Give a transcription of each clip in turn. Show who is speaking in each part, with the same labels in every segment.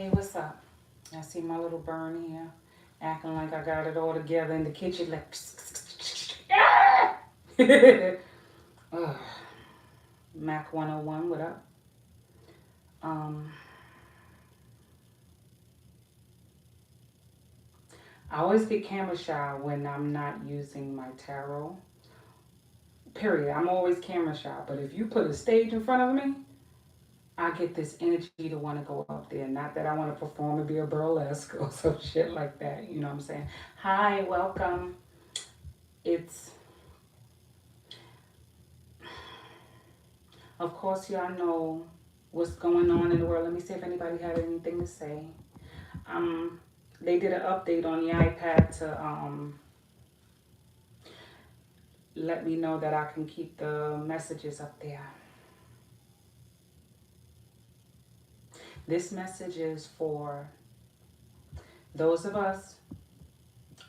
Speaker 1: Hey, what's up? I see my little burn here, acting like I got it all together in the kitchen, like. Ugh. Mac 101, what up? Um, I always get camera shy when I'm not using my tarot. Period. I'm always camera shy, but if you put a stage in front of me, I get this energy to want to go up there. Not that I want to perform and be a burlesque or some shit like that. You know what I'm saying? Hi, welcome. It's, of course, y'all know what's going on in the world. Let me see if anybody had anything to say. Um, they did an update on the iPad to let me know that I can keep the messages up there. This message is for those of us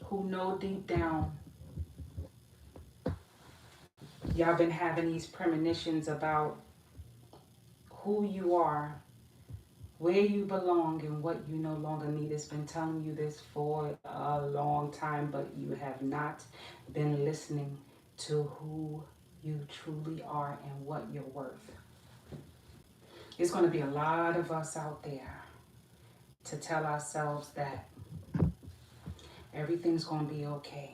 Speaker 1: who know deep down y'all been having these premonitions about who you are, where you belong, and what you no longer need. It's been telling you this for a long time, but you have not been listening to who you truly are and what you're worth. There's going to be a lot of us out there to tell ourselves that everything's going to be okay.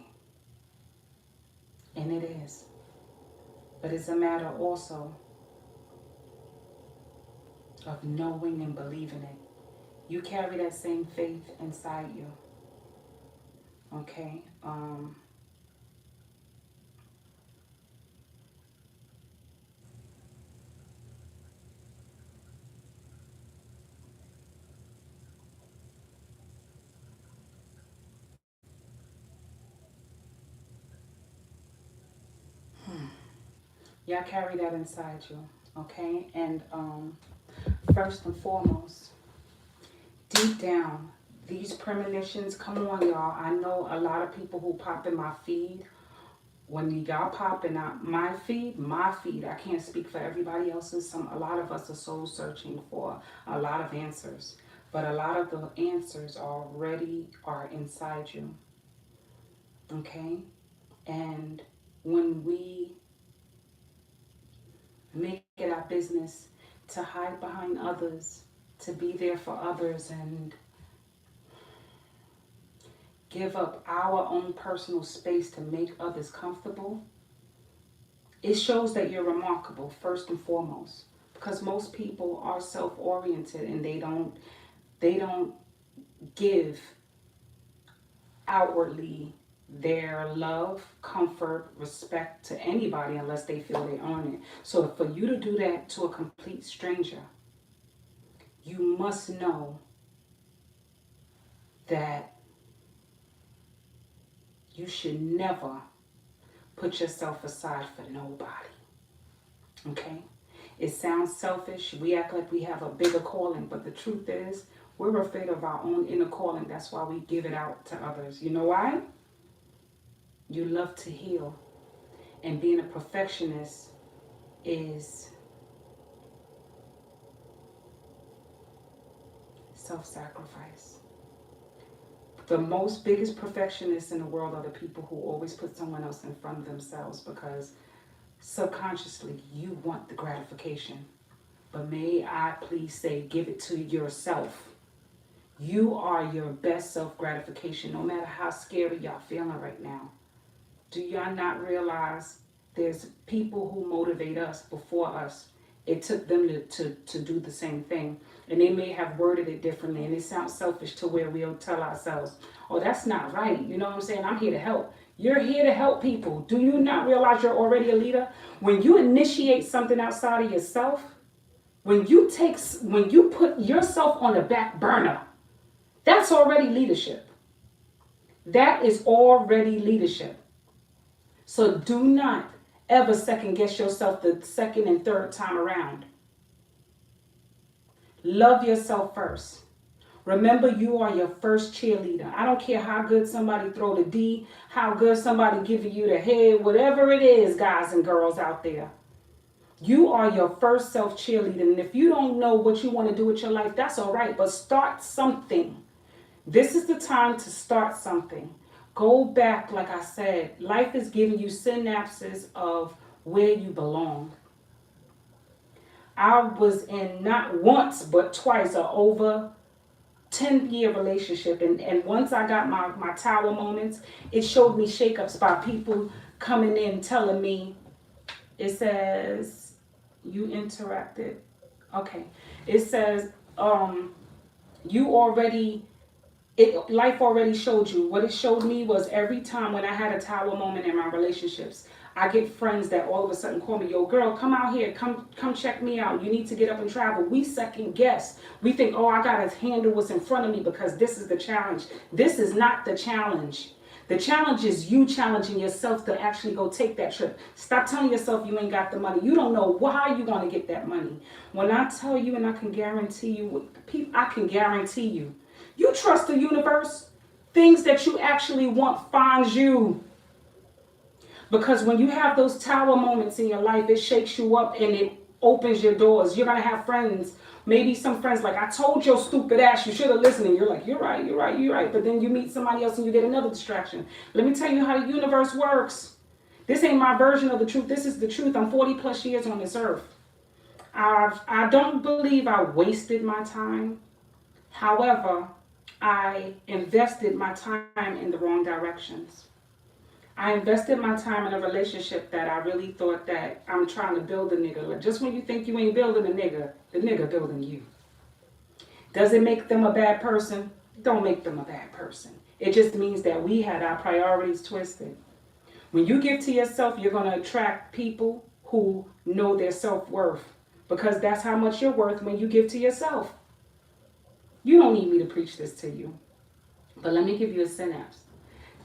Speaker 1: And it is. But it's a matter also of knowing and believing it. You carry that same faith inside you. Okay? Y'all carry that inside you. Okay? And first and foremost, deep down, these premonitions, come on, y'all. I know a lot of people who pop in my feed. When y'all popping out my feed, I can't speak for everybody else's. A lot of us are soul searching for a lot of answers, but a lot of the answers already are inside you. Okay, and when we make it our business to hide behind others, to be there for others, and give up our own personal space to make others comfortable, it shows that you're remarkable first and foremost, because most people are self-oriented and they don't give outwardly their love, comfort, respect to anybody unless they feel they own it. So for you to do that to a complete stranger, you must know that you should never put yourself aside for nobody. Okay? It sounds selfish. We act like we have a bigger calling, but the truth is, we're afraid of our own inner calling. That's why we give it out to others. You know why? You love to heal. And being a perfectionist is self-sacrifice. The most biggest perfectionists in the world are the people who always put someone else in front of themselves because subconsciously you want the gratification. But may I please say, give it to yourself. You are your best self-gratification, no matter how scary y'all feeling right now. Do y'all not realize there's people who motivate us before us? It took them to do the same thing. And they may have worded it differently. And it sounds selfish to where we'll tell ourselves, oh, that's not right. You know what I'm saying? I'm here to help. You're here to help people. Do you not realize you're already a leader? When you initiate something outside of yourself, when you put yourself on the back burner, that's already leadership. That is already leadership. So do not ever second guess yourself the second and third time around. Love yourself first. Remember, you are your first cheerleader. I don't care how good somebody throw the D, how good somebody giving you the head, whatever it is, guys and girls out there. You are your first self cheerleader. And if you don't know what you want to do with your life, that's all right. But start something. This is the time to start something. Go back, like I said, life is giving you synapses of where you belong. I was in not once, but twice, a over 10-year relationship. And once I got my tower moments, it showed me shakeups by people coming in telling me, it says, you interacted. Okay. It says, you already life already showed you. What it showed me was every time when I had a tower moment in my relationships, I get friends that all of a sudden call me, yo girl, come out here, come check me out. You need to get up and travel. We second guess. We think, oh, I gotta handle what's in front of me because this is the challenge. This is not the challenge. The challenge is you challenging yourself to actually go take that trip. Stop telling yourself you ain't got the money. You don't know how you're going to get that money. When I tell you, and I can guarantee you, you trust the universe. Things that you actually want finds you. Because when you have those tower moments in your life, it shakes you up and it opens your doors. You're going to have friends. Maybe some friends like, I told your stupid ass you should have listened. And you're like, you're right, you're right, you're right. But then you meet somebody else and you get another distraction. Let me tell you how the universe works. This ain't my version of the truth. This is the truth. I'm 40 plus years on this earth. I don't believe I wasted my time. However, I invested my time in the wrong directions. I invested my time in a relationship that I really thought that I'm trying to build a nigga. Like, just when you think you ain't building a nigga, the nigga building you. Does it make them a bad person? Don't make them a bad person. It just means that we had our priorities twisted. When you give to yourself, you're going to attract people who know their self-worth. Because that's how much you're worth when you give to yourself. You don't need me to preach this to you. But let me give you a synapse.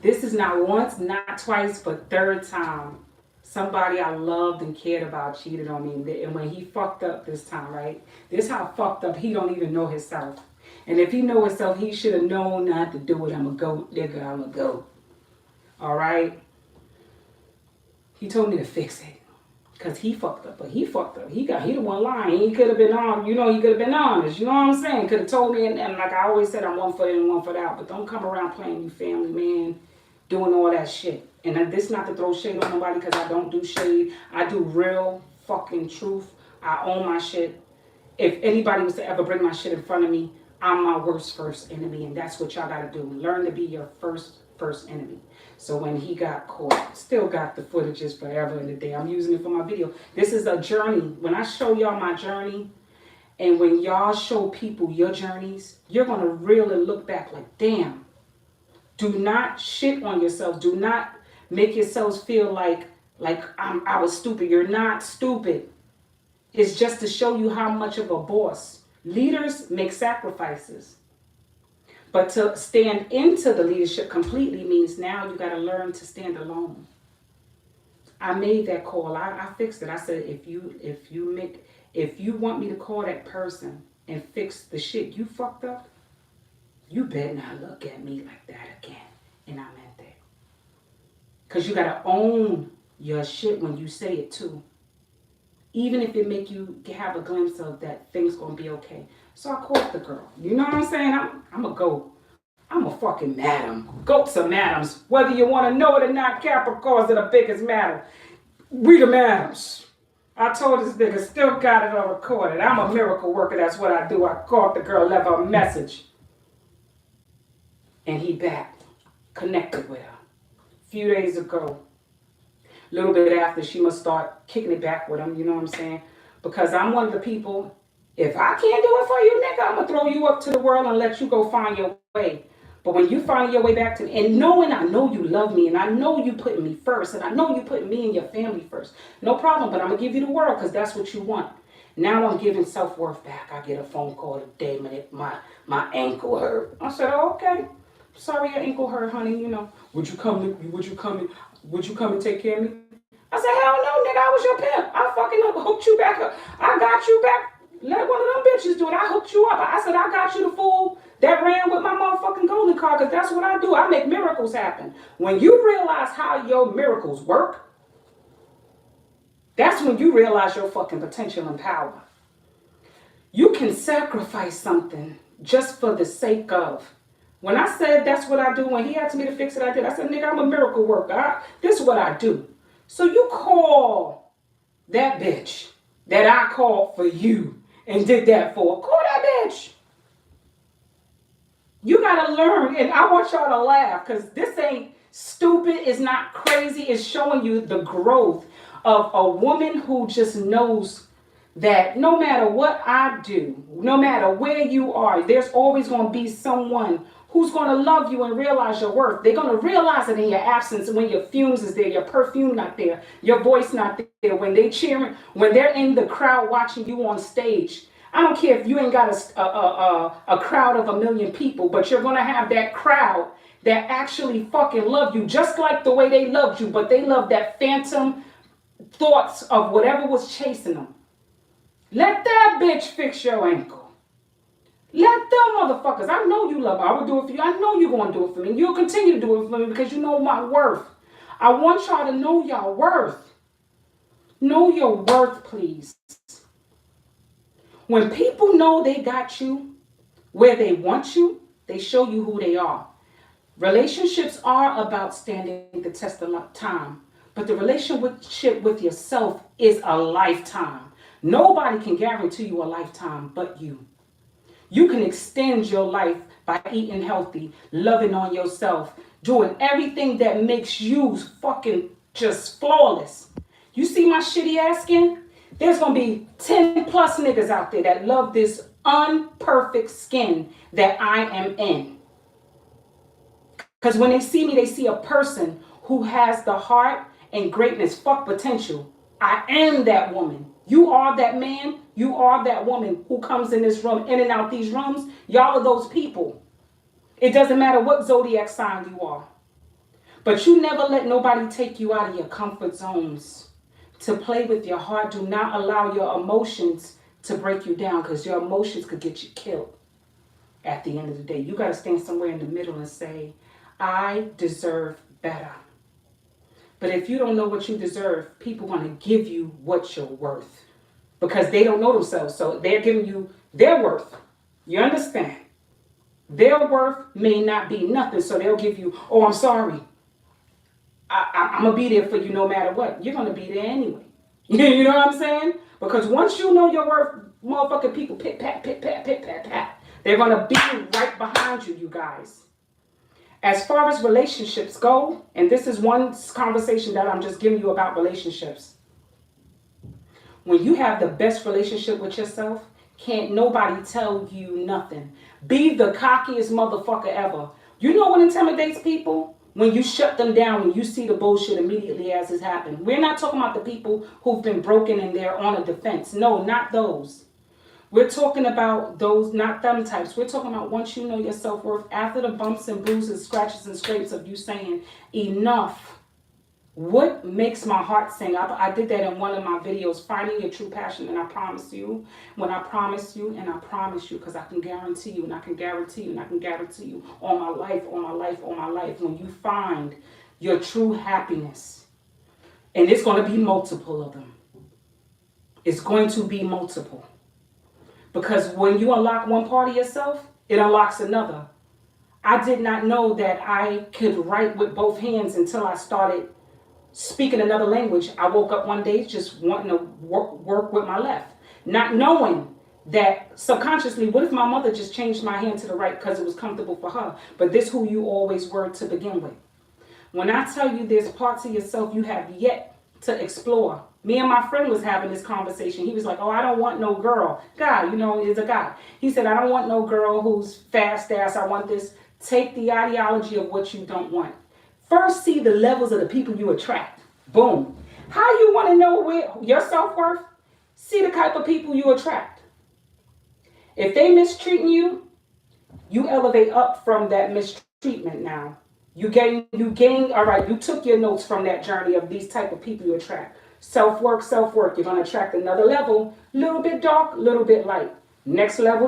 Speaker 1: This is not once, not twice, but third time somebody I loved and cared about cheated on me. And when he fucked up this time, right? This how fucked up he don't even know himself. And if he know himself, he should have known not to do it. I'm a goat, nigga, I'm a goat. All right? He told me to fix it. Because he fucked up, but he fucked up. He the one lying. He could have been on, he could have been honest. You know what I'm saying? Could have told me, and like I always said, I'm one foot in and one foot out. But don't come around playing you family, man, doing all that shit. And this not to throw shade on nobody because I don't do shade. I do real fucking truth. I own my shit. If anybody was to ever bring my shit in front of me, I'm my worst first enemy. And that's what y'all got to do. Learn to be your first enemy. So when he got caught, still got the footages forever in the day. I'm using it for my video. This is a journey. When I show y'all my journey, and when y'all show people your journeys, you're going to really look back like, damn. Do not shit on yourselves. Do not make yourselves feel like I was stupid. You're not stupid. It's just to show you how much of a boss. Leaders make sacrifices. But to stand into the leadership completely means now you got to learn to stand alone. I made that call. I fixed it. I said, if you want me to call that person and fix the shit you fucked up, you better not look at me like that again. And I meant that. Because you got to own your shit when you say it too. Even if it make you have a glimpse of that things going to be okay. So I caught the girl. You know what I'm saying? I'm a goat. I'm a fucking madam. Goats are madams. Whether you want to know it or not, Capricorns are the biggest madam. We the madams. I told this nigga, still got it on recorded. I'm a miracle worker. That's what I do. I called the girl, left her a message. And he back. Connected with her. A few days ago. A little bit after, she must start kicking it back with him. You know what I'm saying? Because I'm one of the people, if I can't do it for you, nigga, I'm going to throw you up to the world and let you go find your way. But when you find your way back to me, and knowing I know you love me, and I know you putting me first, and I know you putting me and your family first, no problem, but I'm going to give you the world because that's what you want. Now I'm giving self-worth back. I get a phone call today, my ankle hurt. I said, oh, okay. Sorry your ankle hurt, honey. Would you come and take care of me? I said, hell no, nigga, I was your pimp. I fucking hooked you back up. I got you back. Let one of them bitches do it. I hooked you up. I said, I got you the fool that ran with my motherfucking golden car because that's what I do. I make miracles happen. When you realize how your miracles work, That's when you realize your fucking potential and power. You can sacrifice something just for the sake of. When I said that's what I do, when he asked me to fix it, I did. I said, nigga, I'm a miracle worker. This is what I do. So you call that bitch that I called for you and did that for. Call that bitch. You gotta learn, and I want y'all to laugh because this ain't stupid, it's not crazy, it's showing you the growth of a woman who just knows that no matter what I do, no matter where you are, there's always going to be someone who's going to love you and realize your worth. They're going to realize it in your absence when your fumes is there, your perfume not there, your voice not there, when they cheering, when they're in the crowd watching you on stage. I don't care if you ain't got a crowd of 1 million people, but you're going to have that crowd that actually fucking love you just like the way they loved you, but they love that phantom thoughts of whatever was chasing them. Let that bitch fix your ankle. Let them motherfuckers, I know you love me. I would do it for you. I know you're going to do it for me. You'll continue to do it for me because you know my worth. I want y'all to know your worth. Know your worth, please. When people know they got you where they want you, they show you who they are. Relationships are about standing the test of time, but the relationship with yourself is a lifetime. Nobody can guarantee you a lifetime but you. You can extend your life by eating healthy, loving on yourself, doing everything that makes you fucking just flawless. You see my shitty ass skin? There's going to be 10 plus niggas out there that love this unperfect skin that I am in. Because when they see me, they see a person who has the heart and greatness, fuck potential. I am that woman. You are that man. You are that woman who comes in this room, in and out these rooms. Y'all are those people. It doesn't matter what zodiac sign you are. But you never let nobody take you out of your comfort zones. To play with your heart, do not allow your emotions to break you down because your emotions could get you killed at the end of the day. You got to stand somewhere in the middle and say, I deserve better. But if you don't know what you deserve, people are going to give you what you're worth because they don't know themselves. So they're giving you their worth. You understand? Their worth may not be nothing. So they'll give you, oh, I'm sorry. I'm going to be there for you no matter what. You're going to be there anyway. You know what I'm saying? Because once you know your worth, motherfucking people pit, pat, pit, pat, pit, pat, pat. They're going to be right behind you, you guys. As far as relationships go, and this is one conversation that I'm just giving you about relationships. When you have the best relationship with yourself, can't nobody tell you nothing. Be the cockiest motherfucker ever. You know what intimidates people? When you shut them down, when you see the bullshit immediately as it's happened. We're not talking about the people who've been broken and they're on a defense. No, not those. We're talking about those, not them types. We're talking about once you know your self-worth, after the bumps and bruises, scratches and scrapes of you saying, enough. What makes my heart sing? I did that in one of my videos, finding your true passion. And I promise you, when I promise you, and I promise you, because I can guarantee you, and I can guarantee you, and I can guarantee you, all my life, all my life, all my life, when you find your true happiness, and it's going to be multiple of them. It's going to be multiple. Because when you unlock one part of yourself, it unlocks another. I did not know that I could write with both hands until I started speaking another language. I woke up one day just wanting to work with my left. Not knowing that subconsciously, what if my mother just changed my hand to the right because it was comfortable for her? But this who you always were to begin with. When I tell you there's parts of yourself you have yet to explore. Me and my friend was having this conversation. He was like, oh, I don't want no girl. Guy, you know, is a guy. He said, I don't want no girl who's fast ass. I want this. Take the ideology of what you don't want. First, see the levels of the people you attract. Boom. How you want to know where your self-worth? See the type of people you attract. If they mistreating you, you elevate up from that mistreatment now. You gain, all right, you took your notes from that journey of these type of people you attract. Self-work. You're going to attract another level, little bit dark, little bit light. Next level,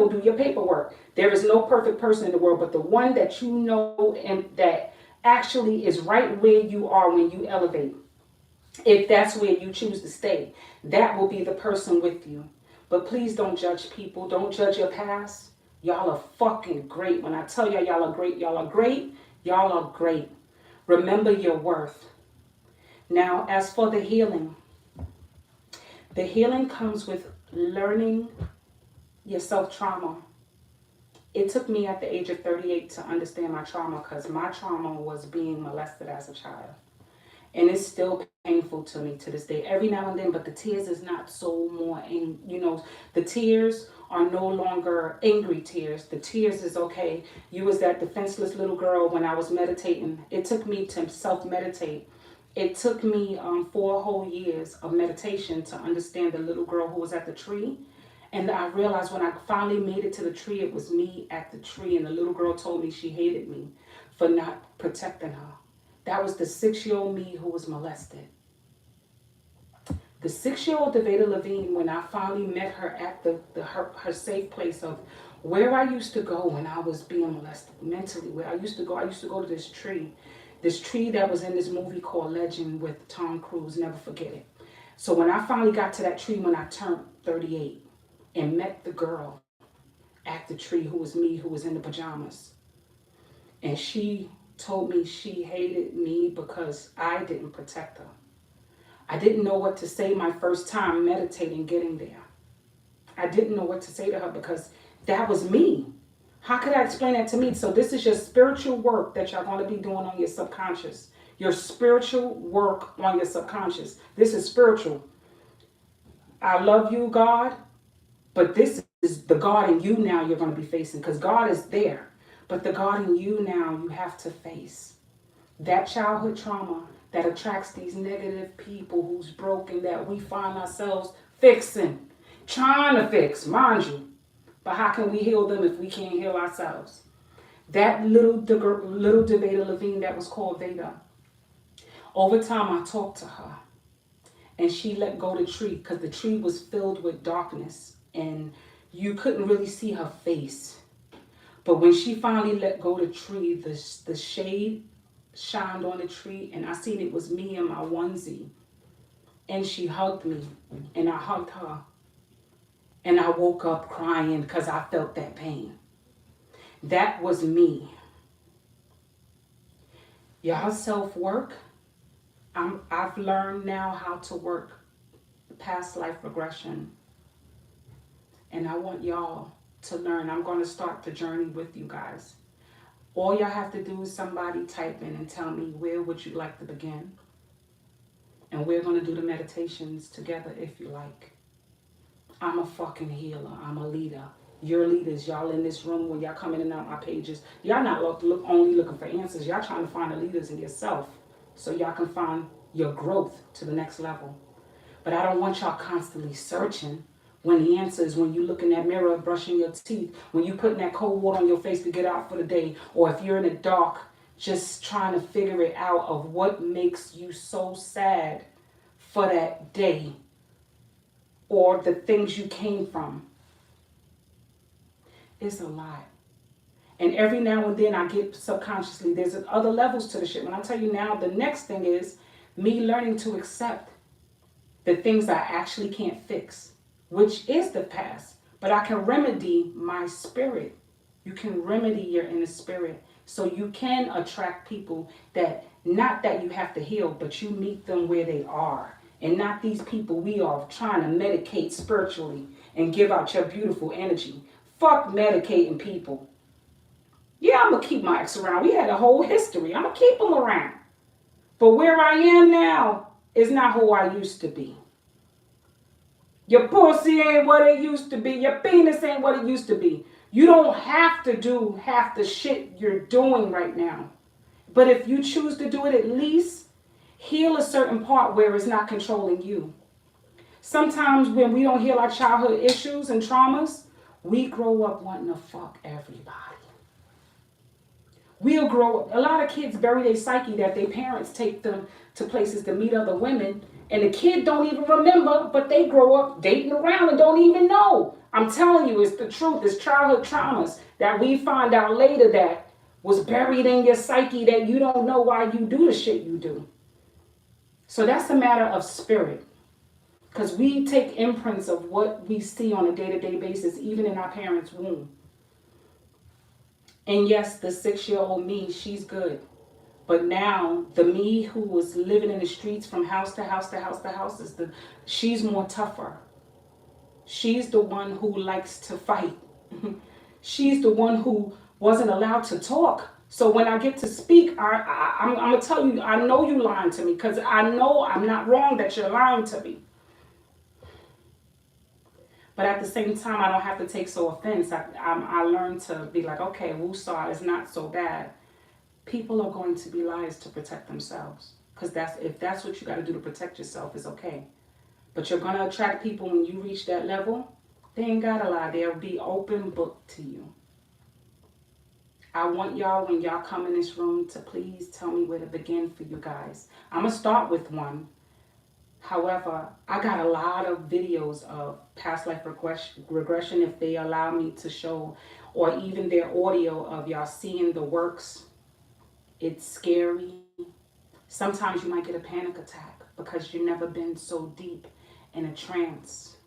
Speaker 1: do your paperwork. There is no perfect person in the world, but the one that you know and that actually is right where you are when you elevate. If that's where you choose to stay, that will be the person with you. But please don't judge people. Don't judge your past. Y'all are fucking great. When I tell y'all, y'all are great, y'all are great, y'all are great. Remember your worth. Now, as for the healing comes with learning your self trauma. It took me at the age of 38 to understand my trauma because my trauma was being molested as a child. And it's still painful to me to this day every now and then, but the tears is not so more, and the tears are no longer angry tears. The tears is, okay, you was that defenseless little girl when I was meditating. It took me to self-meditate. It took me 4 whole years of meditation to understand the little girl who was at the tree. And I realized when I finally made it to the tree, it was me at the tree, and the little girl told me she hated me for not protecting her. That was the 6-year-old me who was molested. The 6-year-old Deveda Levine, when I finally met her at her safe place of where I used to go when I was being molested mentally, where I used to go to this tree that was in this movie called Legend with Tom Cruise, never forget it. So when I finally got to that tree when I turned 38 and met the girl at the tree who was me, who was in the pajamas, and she told me she hated me because I didn't protect her. I didn't know what to say my first time meditating getting there. I didn't know what to say to her because that was me. How could I explain that to me? So this is your spiritual work that you're going to be doing on your subconscious. Your spiritual work on your subconscious. This is spiritual. I love you, God, but this is the God in you now you're going to be facing because God is there. But the God in you now you have to face. That childhood trauma that attracts these negative people who's broken that we find ourselves fixing, trying to fix, mind you. But how can we heal them if we can't heal ourselves? That little Deveda Levine that was called Veda. Over time, I talked to her, and she let go the tree because the tree was filled with darkness, and you couldn't really see her face. But when she finally let go the tree, the shade shined on the tree, and I seen it was me in my onesie. And she hugged me, and I hugged her. And I woke up crying because I felt that pain. That was me. Y'all self-work, I've learned now how to work past life regression. And I want y'all to learn. I'm going to start the journey with you guys. All y'all have to do is somebody type in and tell me where would you like to begin. And we're going to do the meditations together if you like. I'm a fucking healer. I'm a leader. You're leaders. Y'all in this room when y'all come in and out my pages. Y'all not only looking for answers. Y'all trying to find the leaders in yourself so y'all can find your growth to the next level. But I don't want y'all constantly searching when the answer is when you look in that mirror brushing your teeth, when you putting that cold water on your face to get out for the day, or if you're in the dark just trying to figure it out of what makes you so sad for that day or the things you came from. It's a lot. And every now and then I get subconsciously, there's other levels to the shit. When I tell you now, the next thing is me learning to accept the things I actually can't fix, which is the past. But I can remedy my spirit. You can remedy your inner spirit. So you can attract people that, not that you have to heal, but you meet them where they are. And not these people we are trying to medicate spiritually and give out your beautiful energy. Fuck medicating people. Yeah, I'm going to keep my ex around. We had a whole history. I'm going to keep them around. But where I am now is not who I used to be. Your pussy ain't what it used to be. Your penis ain't what it used to be. You don't have to do half the shit you're doing right now. But if you choose to do it, at least heal a certain part where it's not controlling you. Sometimes when we don't heal our childhood issues and traumas, we grow up wanting to fuck everybody. We'll grow up. A lot of kids bury their psyche that their parents take them to places to meet other women, and the kid don't even remember, but they grow up dating around and don't even know. I'm telling you, it's the truth. It's childhood traumas that we find out later that was buried in your psyche that you don't know why you do the shit you do. So that's a matter of spirit. Because we take imprints of what we see on a day-to-day basis, even in our parents' womb. And yes, the 6-year-old me, she's good. But now the me who was living in the streets from house to house to house to house she's more tougher. She's the one who likes to fight. She's the one who wasn't allowed to talk. So when I get to speak, I'm gonna tell you, I know you lying to me because I know I'm not wrong that you're lying to me. But at the same time, I don't have to take so offense. I learned to be like, okay, woosah is not so bad. People are going to be liars to protect themselves. Because if that's what you got to do to protect yourself, it's okay. But you're going to attract people when you reach that level. They ain't got to lie. They'll be open book to you. I want y'all, when y'all come in this room, to please tell me where to begin for you guys. I'm going to start with one. However, I got a lot of videos of past life regression if they allow me to show, or even their audio of y'all seeing the works. It's scary. Sometimes you might get a panic attack because you've never been so deep in a trance.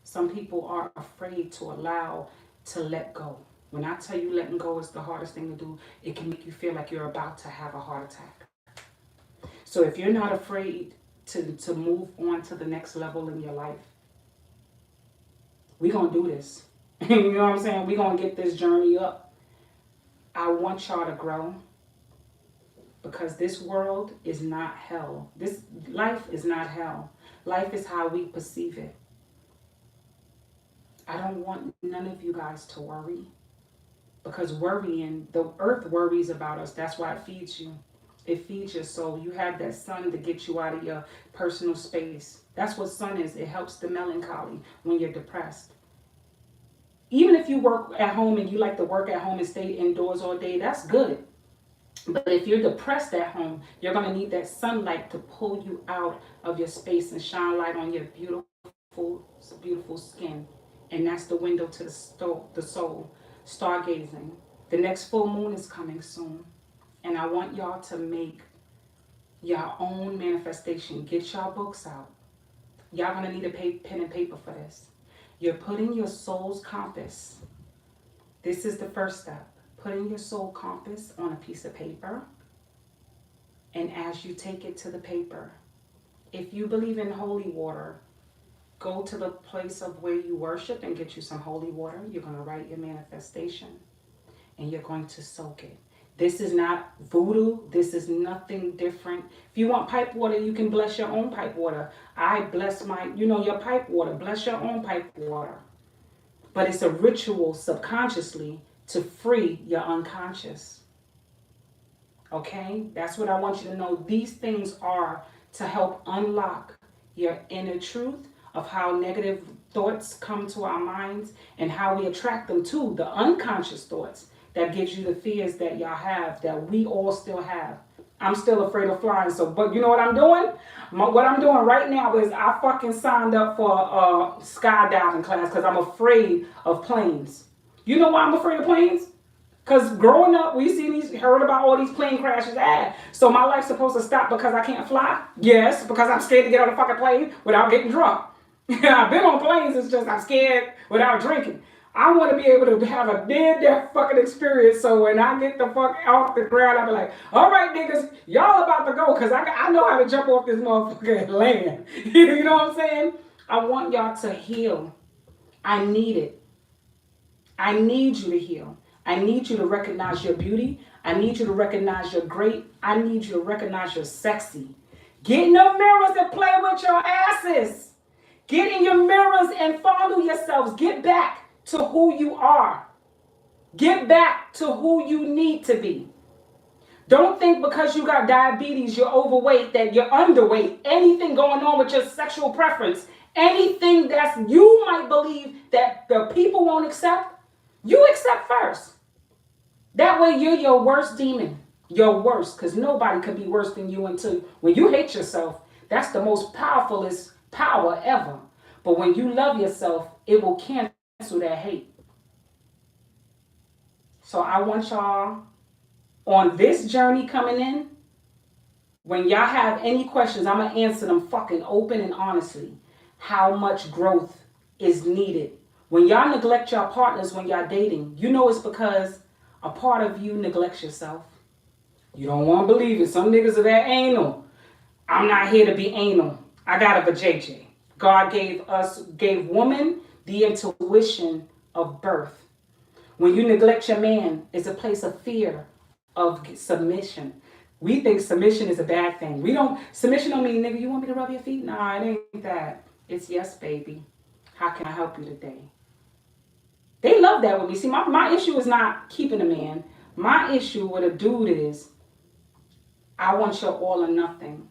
Speaker 1: Some people are afraid to allow to let go. When I tell you letting go is the hardest thing to do, it can make you feel like you're about to have a heart attack. So if you're not afraid to move on to the next level in your life, we're going to do this. You know what I'm saying? We're going to get this journey up. I want y'all to grow, because this world is not hell. This life is not hell. Life is how we perceive it. I don't want none of you guys to worry, because worrying, the earth worries about us. That's why it feeds you. It feeds your soul. You have that sun to get you out of your personal space. That's what sun is. It helps the melancholy when you're depressed. Even if you work at home and you like to work at home and stay indoors all day, that's good. But if you're depressed at home, you're going to need that sunlight to pull you out of your space and shine light on your beautiful skin. And that's the window to the soul. Stargazing. The next full moon is coming soon. And I want y'all to make your own manifestation. Get y'all books out. Y'all going to need a pen and paper for this. You're putting your soul's compass. This is the first step. Putting your soul compass on a piece of paper. And as you take it to the paper, if you believe in holy water, go to the place of where you worship and get you some holy water. You're going to write your manifestation and you're going to soak it. This is not voodoo. This is nothing different. If you want pipe water, you can bless your own pipe water. I bless your pipe water. Bless your own pipe water. But it's a ritual subconsciously to free your unconscious. Okay? That's what I want you to know. These things are to help unlock your inner truth of how negative thoughts come to our minds and how we attract them to the unconscious thoughts that gives you the fears that y'all have, that we all still have. I'm still afraid of flying, but you know what I'm doing? What I'm doing right now is I fucking signed up for a skydiving class because I'm afraid of planes. You know why I'm afraid of planes? Because growing up, heard about all these plane crashes. So my life's supposed to stop because I can't fly? Yes, because I'm scared to get on a fucking plane without getting drunk. I've been on planes, it's just I'm scared without drinking. I want to be able to have a near-death fucking experience, so when I get the fuck off the ground, I'll be like, all right, niggas, y'all about to go, because I know how to jump off this motherfucking land. You know what I'm saying? I want y'all to heal. I need it. I need you to heal. I need you to recognize your beauty. I need you to recognize you're great. I need you to recognize you're sexy. Get in the mirrors and play with your asses. Get in your mirrors and fondle yourselves. Get back to who you are. Get back to who you need to be. Don't think because you got diabetes, you're overweight, that you're underweight. Anything going on with your sexual preference, anything that you might believe that the people won't accept, you accept first. That way you're your worst demon. Your worst, because nobody can be worse than you until when you hate yourself. That's the most powerfulest power ever. But when you love yourself, it will cancel that hate. So I want y'all on this journey coming in, When y'all have any questions, I'm going to answer them fucking open and honestly. How much growth is needed? When y'all neglect your partners when y'all dating, you know it's because a part of you neglects yourself. You don't want to believe it. Some niggas are that anal. I'm not here to be anal. I got a vajayjay. God gave woman the intuition of birth. When you neglect your man, it's a place of fear of submission. We think submission is a bad thing. Submission don't mean, nigga, you want me to rub your feet? Nah, it ain't that. It's yes, baby. How can I help you today? They love that with me. See, my issue is not keeping a man. My issue with a dude is, I want your all or nothing.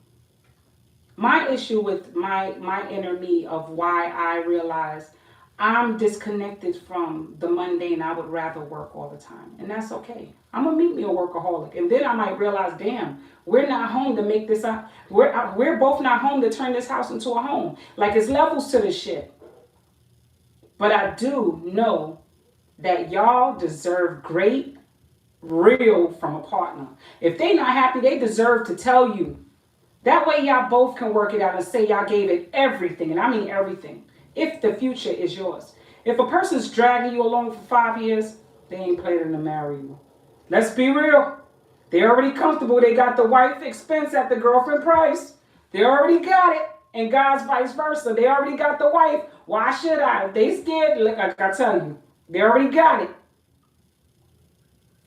Speaker 1: My issue with my inner me of why I realize I'm disconnected from the mundane. I would rather work all the time. And that's okay. I'm going to meet me a workaholic. And then I might realize, damn, we're not home to make this up. We're both not home to turn this house into a home. Like, it's levels to this shit. But I do know that y'all deserve great, real from a partner. If they not happy, they deserve to tell you. That way y'all both can work it out and say y'all gave it everything. And I mean everything. If the future is yours. If a person's dragging you along for 5 years, they ain't planning to marry you. Let's be real. They're already comfortable. They got the wife expense at the girlfriend price. They already got it. And God's vice versa. They already got the wife. Why should I? If they scared, like I tell you, they already got it.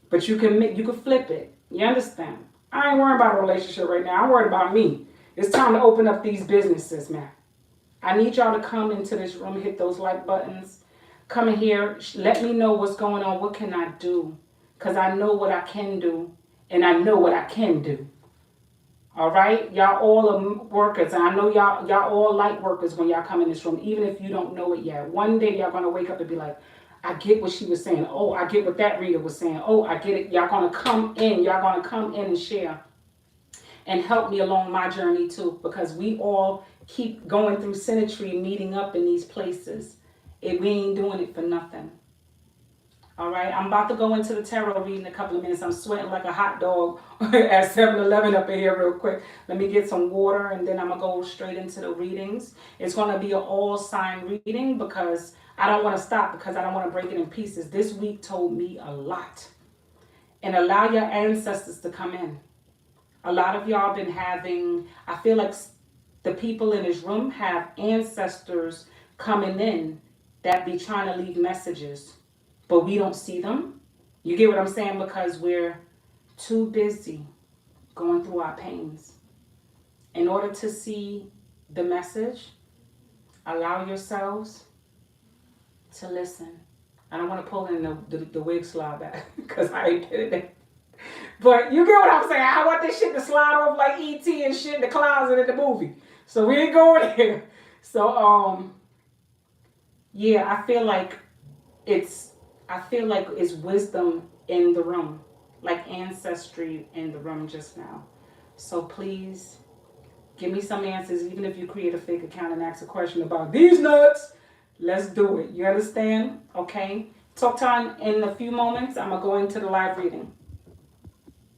Speaker 1: But you can flip it. You understand? I ain't worried about a relationship right now. I'm worried about me. It's time to open up these businesses, man. I need y'all to come into this room, hit those like buttons. Come in here, let me know what's going on. What can I do? Because I know what I can do, and I know what I can do. All right? Y'all all are workers, and I know y'all all light workers when y'all come in this room, even if you don't know it yet. One day y'all going to wake up and be like, I get what she was saying. Oh, I get what that reader was saying. Oh, I get it. Y'all going to come in. Y'all going to come in and share and help me along my journey too, because we all keep going through Synergy, meeting up in these places. We ain't doing it for nothing. All right, I'm about to go into the tarot reading in a couple of minutes. I'm sweating like a hot dog at 7-Eleven up in here real quick. Let me get some water and then I'm going to go straight into the readings. It's going to be an all sign reading because I don't want to stop, because I don't want to break it in pieces. This week told me a lot. And allow your ancestors to come in. A lot of y'all been having, I feel like the people in this room have ancestors coming in that be trying to leave messages, but we don't see them. You get what I'm saying? Because we're too busy going through our pains. In order to see the message, allow yourselves to listen. I don't want to pull in the wig slide back because I ain't getting it. But you get what I'm saying. I want this shit to slide off like E.T. and shit in the closet in the movie. So we ain't going there. So, yeah, I feel like it's wisdom in the room. Like ancestry in the room just now. So please, give me some answers. Even if you create a fake account and ask a question about these nuts, let's do it. You understand? Okay? Talk time in a few moments. I'm going to go into the live reading.